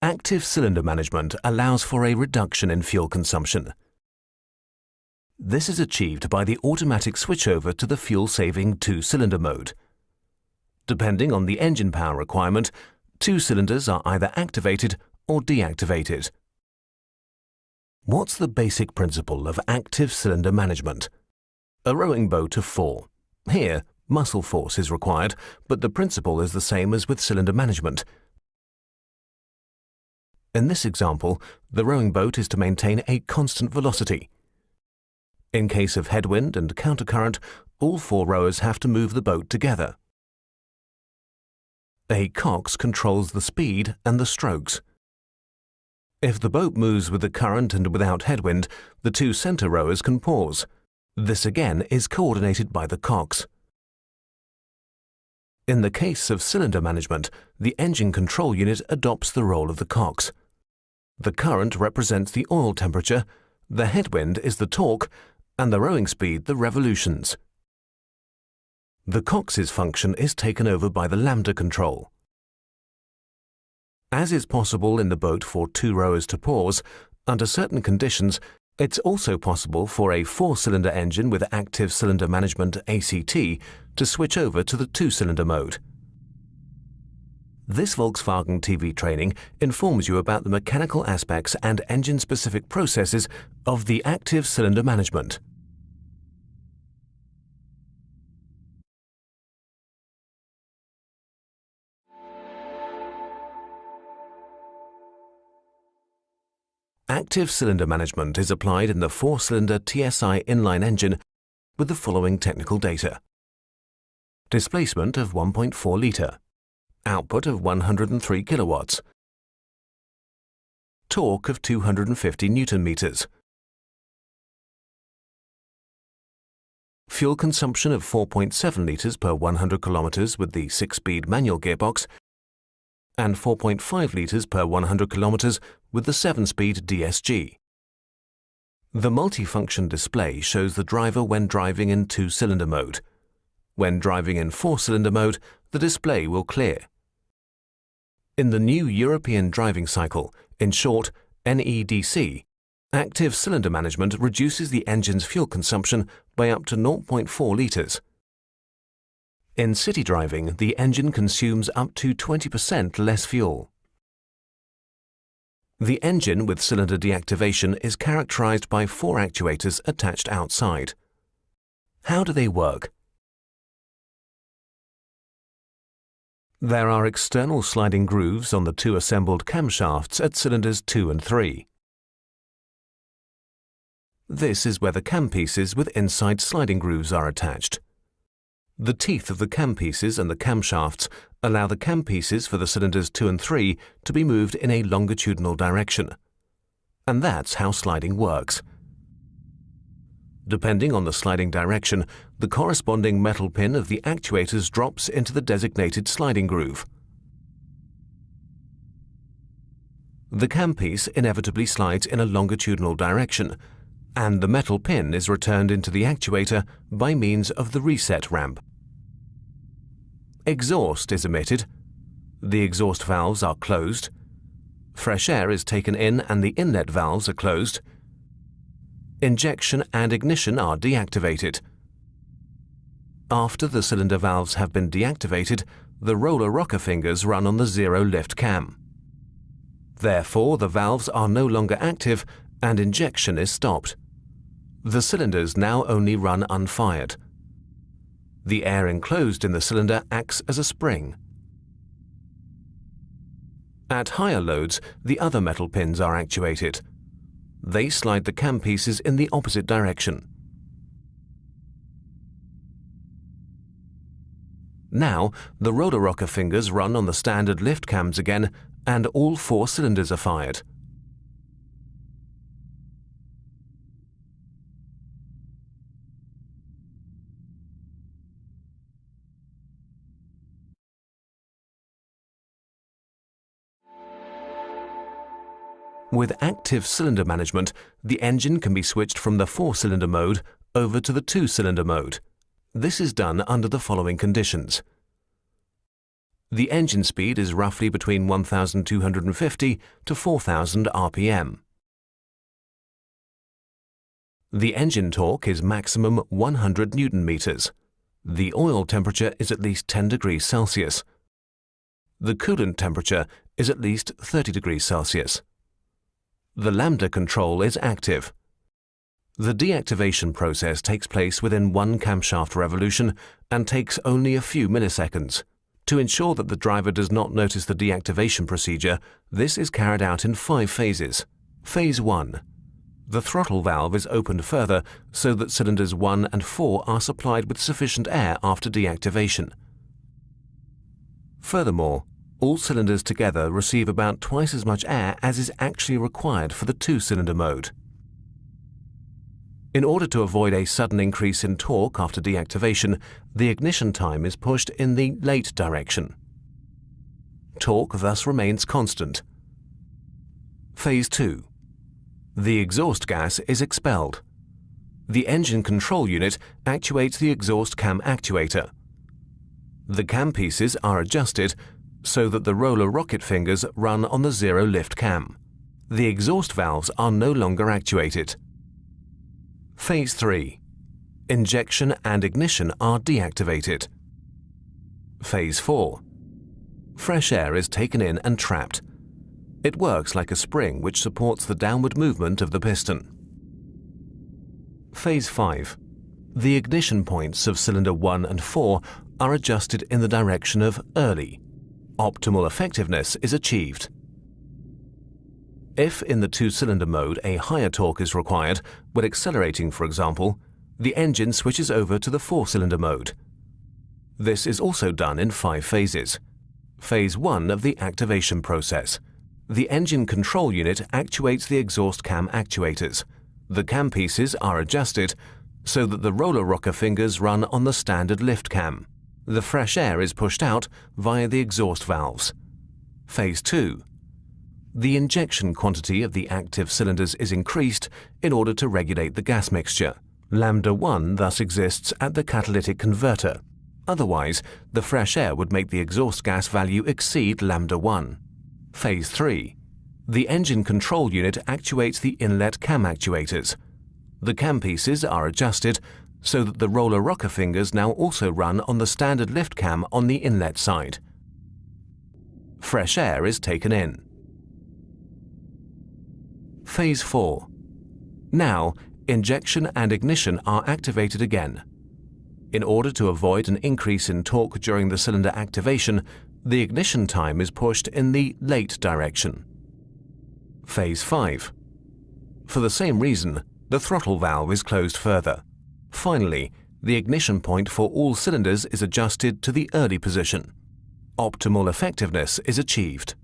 Active cylinder management allows for a reduction in fuel consumption. This is achieved by the automatic switchover to the fuel-saving two-cylinder mode. Depending on the engine power requirement, two cylinders are either activated or deactivated. What's the basic principle of active cylinder management? A rowing boat of 4. Here, muscle force is required, but the principle is the same as with cylinder management. In this example, the rowing boat is to maintain a constant velocity. In case of headwind and countercurrent, all 4 rowers have to move the boat together. A cox controls the speed and the strokes. If the boat moves with the current and without headwind, the 2 center rowers can pause. This again is coordinated by the cox. In the case of cylinder management, the engine control unit adopts the role of the cox. The current represents the oil temperature, the headwind is the torque, and the rowing speed the revolutions. The cox's function is taken over by the lambda control. As is possible in the boat for 2 rowers to pause, under certain conditions, it's also possible for a 4-cylinder engine with active cylinder management ACT to switch over to the 2-cylinder mode. This Volkswagen TV training informs you about the mechanical aspects and engine-specific processes of the active cylinder management. Active cylinder management is applied in the 4-cylinder TSI inline engine with the following technical data. Displacement of 1.4 litre. Output of 103 kilowatts. Torque of 250 Newton meters. Fuel consumption of 4.7 litres per 100 kilometers with the 6-speed manual gearbox and 4.5 litres per 100 kilometers with the 7-speed DSG. The multifunction display shows the driver when driving in 2-cylinder mode. When driving in 4-cylinder mode, the display will clear. In the new European driving cycle, in short NEDC, active cylinder management reduces the engine's fuel consumption by up to 0.4 litres. In city driving, the engine consumes up to 20% less fuel. The engine with cylinder deactivation is characterized by 4 actuators attached outside. How do they work? There are external sliding grooves on the 2 assembled camshafts at cylinders 2 and 3. This is where the cam pieces with inside sliding grooves are attached. The teeth of the cam pieces and the camshafts allow the cam pieces for the cylinders 2 and 3 to be moved in a longitudinal direction. And that's how sliding works. Depending on the sliding direction, the corresponding metal pin of the actuators drops into the designated sliding groove. The cam piece inevitably slides in a longitudinal direction, and the metal pin is returned into the actuator by means of the reset ramp. Exhaust is emitted. The exhaust valves are closed. Fresh air is taken in and the inlet valves are closed. Injection and ignition are deactivated. After the cylinder valves have been deactivated, the roller rocker fingers run on the zero lift cam. Therefore, the valves are no longer active and injection is stopped. The cylinders now only run unfired. The air enclosed in the cylinder acts as a spring. At higher loads, the other metal pins are actuated. They slide the cam pieces in the opposite direction. Now, the roller rocker fingers run on the standard lift cams again, and all 4 cylinders are fired. With active cylinder management, the engine can be switched from the 4-cylinder mode over to the 2-cylinder mode. This is done under the following conditions. The engine speed is roughly between 1,250 to 4,000 rpm. The engine torque is maximum 100 Newton meters. The oil temperature is at least 10 degrees Celsius. The coolant temperature is at least 30 degrees Celsius. The lambda control is active. The deactivation process takes place within 1 camshaft revolution and takes only a few milliseconds. To ensure that the driver does not notice the deactivation procedure, this is carried out in 5 phases. Phase 1. The throttle valve is opened further so that cylinders 1 and 4 are supplied with sufficient air after deactivation. Furthermore, all cylinders together receive about twice as much air as is actually required for the 2-cylinder mode. In order to avoid a sudden increase in torque after deactivation, the ignition time is pushed in the late direction. Torque thus remains constant. Phase 2. The exhaust gas is expelled. The engine control unit actuates the exhaust cam actuator. The cam pieces are adjusted so that the roller rocket fingers run on the zero lift cam. The exhaust valves are no longer actuated. Phase 3. Injection and ignition are deactivated. Phase 4. Fresh air is taken in and trapped. It works like a spring which supports the downward movement of the piston. Phase 5. The ignition points of cylinder 1 and 4 are adjusted in the direction of early. Optimal effectiveness is achieved. If in the 2-cylinder mode a higher torque is required, when accelerating for example, the engine switches over to the 4-cylinder mode. This is also done in 5 phases. Phase 1 of the activation process. The engine control unit actuates the exhaust cam actuators. The cam pieces are adjusted so that the roller rocker fingers run on the standard lift cam. The fresh air is pushed out via the exhaust valves. Phase 2. The injection quantity of the active cylinders is increased in order to regulate the gas mixture. Lambda 1 thus exists at the catalytic converter. Otherwise, the fresh air would make the exhaust gas value exceed lambda 1. Phase 3. The engine control unit actuates the inlet cam actuators. The cam pieces are adjusted so that the roller rocker fingers now also run on the standard lift cam on the inlet side. Fresh air is taken in. Phase 4. Now, injection and ignition are activated again. In order to avoid an increase in torque during the cylinder activation, the ignition time is pushed in the late direction. Phase 5. For the same reason, the throttle valve is closed further. Finally, the ignition point for all cylinders is adjusted to the early position. Optimal effectiveness is achieved.